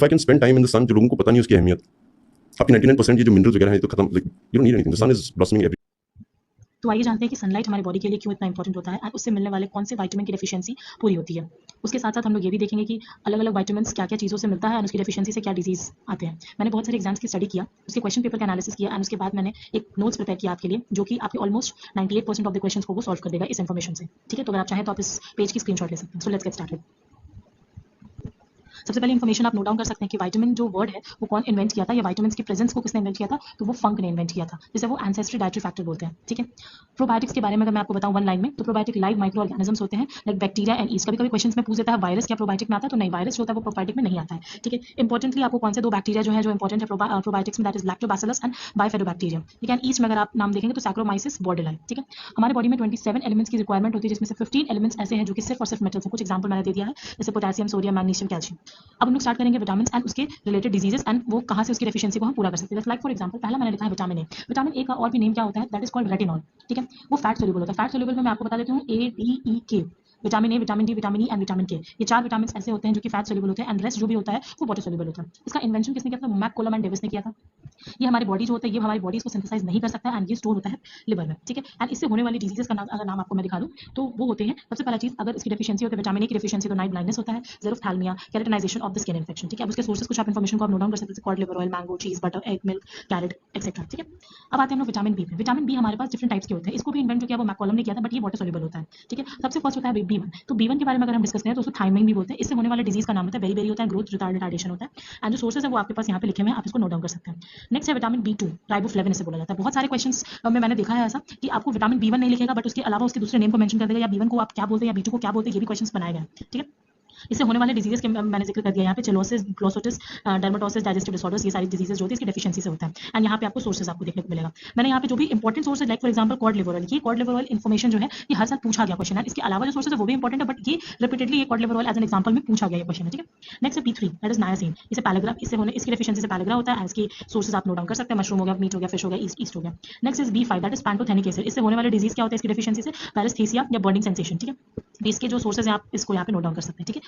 If I can spend time in the sun, जो लोगों को पता नहीं उसकी अहमियत, आपकी 99% ये जो मिनरल्स वगैरह है तो खत्म, like you don't need anything, the sun is blossoming every. तो आइए जानते हैं कि सनलाइट हमारे बॉडी के लिए क्यों इतना इंपॉर्टेंट होता है और उससे मिलने वाले कौन से विटामिन की डेफिशिएंसी पूरी होती है। उसके साथ साथ हम लोग ये भी देखेंगे कि अलग अलग विटामिन्स क्या क्या चीज़ों से मिलता है और उसकी डेफिशिएंसी से क्या डिजीज आते हैं। मैंने बहुत सारे एग्जाम्स की स्टडी किया, उसके क्वेश्चन पेपर का एनालिसिस किया और उसके बाद मैंने एक नोट्स प्रिपेयर किया आपके लिए, जो कि आपके ऑलमोस्ट 98% ऑफ द क्वेश्चन को वो सॉल्व कर देगा इस इन्फॉर्मेशन से। ठीक है, तो अगर आप चाहें तो आप इस पेज की स्क्रीनशॉट ले सकते हैं। So let's get started. सबसे पहले इन्फॉर्मेशन आप नोट डाउन कर सकते हैं कि विटामिन जो वर्ड है वो कौन इन्वेंट किया था, या विटामिन की प्रेजेंस को किसने इन्वेंट किया था, तो वो फंक ने इन्वेंट किया था, जिसे वो एंसेस्ट्री डाइटरी फैक्टर बोलते हैं। ठीक है, प्रोबायोटिक्स के बारे में अगर मैं आपको बताऊं वन लाइन में, तो प्रोबायोटिक लाइव माइक्रो ऑर्गेनिजम्स होते हैं, लाइक बैक्टीरिया एंड ईस्ट। कभी कभी क्वेश्चन में पूछ देता है वायरस क्या प्रोबायोटिक में आता है, तो नहीं, वायरस जो होता है वो प्रोबायोटिक में नहीं आता है। ठीक है, इंपॉर्टेंटली आपको कौन से दो बैक्टीरिया जो है जो इंपॉर्टेंट है प्रोबायोटिक्स में, दैट इज लैक्टोबैसिलस एंड बाइफेडोबैक्टीरियम। ठीक है, ईस्ट में अगर आप नाम देखेंगे तो सैक्रोमाइसिस बोर्डेलाई। ठीक है, हमारे बॉडी में 27 एलिमेंट्स की रिक्वायरमेंट होती है, जिसमें से 15 एलिमेंट्स ऐसे हैं जो कि सिर्फ और सिर्फ मेटल्स हैं। कुछ एग्जांपल मैंने दे दिया है, जैसे पोटेशियम, सोडियम, मैग्नीशियम, कैल्शियम। अब हम लोग स्टार्ट करेंगे विटामिन एंड उसके रिलेटेड डिजीजेस एंड वो कहाँ से उसकी डेफिशिएंसी को हम पूरा कर सकते हैं। लाइक फॉर एग्जांपल पहला मैंने लिखा है विटामिन ए। विटामिन ए का और भी नेम क्या होता है, दैट इज कॉल्ड रेटिनॉल। ठीक है, वो फैट सोल्यूबल होता है। फैट सोल्यूबल में मैं आपको बता देती हूँ ADEK, vitamin A, vitamin D, vitamin E and vitamin के। ये चार विटामिन ऐसे होते हैं जो कि फैट सोल्यूबल होते हैं, एंड रेस्ट जो भी होता है वो वाटर सोल्यूबल होता है। इसका इन्वेंशन किसने किया था, मैककोलम एंड डेविस ने किया था। ये हमारी बॉडी जो होता है, ये हमारी बॉडी इसको सिंथेसाइज नहीं कर सकता है, एंड ये स्टोर होता है लिवर में। ठीक है, एंड इससे होने वाली डिजीजेस का अगर नाम आपको मैं दिखा दूं तो वो होते हैं, सबसे पहला चीज, अगर इसकी डेफिशिएंसी होती है विटामिन ए की डेफिशिएंसी, तो नाइट ब्लाइंडनेस होता है, xerophthalmia, keratinization of the skin infection. ठीक है, अब उसके सोर्सेस कुछ आप इन्फॉर्मेशन को आप नोट डाउन कर सकते हैं, cod liver oil, mango, cheese, butter, egg, milk, carrot etcetera. ठीक है, अब आते हैं हम लोग विटामिन बी पे। विटामिन बी हमारे पास डिफरेंट टाइप्स के होते हैं, इसको भी इन्वेंट जो किया वो मैककोलम ने किया था, बट ये वाटर सोल्यूबल होता है। ठीक है, सबसे फर्स्ट होता है B1। तो B1 के बारे में अगर हम डिस्कस करें तो उसको थायमाइन भी बोलते हैं। इससे होने वाले डिजीज का नाम होता है बेरी बेरी होता है, ग्रोथ रिटार्डेशन होता है, एंड जो सोर्सेस है वो आपके पास यहाँ पे लिखे हुए हैं, आप इसको नोट डाउन कर सकते हैं। नेक्स्ट है विटामिन B2, राइबोफ्लेविन इसे बोला जाता है। बहुत सारे क्वेश्चंस में मैंने देखा है ऐसा कि आपको विटामिन B1 नहीं लिखेगा, बट उसके अलावा उसके दूसरे नेम को मेंशन कर देगा, या B1 को आप क्या बोलते हैं या B2 को क्या बोलते हैं, ये भी क्वेश्चंस बनाए गए हैं। ठीक है, इससे होने वाले डिजीजेस के मैंने जिक्र कर दिया यहाँ पे, चेलोसिस, ग्लोसोटिस, डर्मेटोसिस, डाइजेस्टिव डिसऑर्डर्स, ये सारी डिजीजेस जो होती है इसकी डेफिशिएंसी से होता है। एंड यहाँ पे आपको सोर्सेज आपको देखने को मिलेगा। मैंने यहाँ पे जो भी इंपॉर्टेंट सोर्स है, like for example code liver oil, ये कॉड लिवर ऑयल इन्फॉर्मेशन जो है ये हर साल पूछा गया क्वेश्चन है। इसके अलावा जो सोर्सेज है वो भी इंपॉर्टेंट है, बट ये रिपीटेडली ये cod liver oil as an example में पूछा गया ये क्वेश्चन है। ठीक है, नेक्स्ट है B3, दैट इज नायासिन। इसे पैलेग्रा, इससे होने इसकी डेफिशिएंसी से पैलेग्रा होता है। इसकी सोर्सेज आप नोट डाउन कर सकते हैं, मशरूम हो गया, मीट हो गया, फिश हो गया, ईस्ट हो गया। Next is B5, that is pantothenic acid. इससे होने वाले डिजीज क्या होता है इसकी डेफिशिएंसी से, पैरेस्थीसिया या बर्निंग सेंसेशन। ठीक है, इसके जो सोर्सेज है आप इसको यहाँ पे नोट डाउन कर सकते हैं। ठीक है।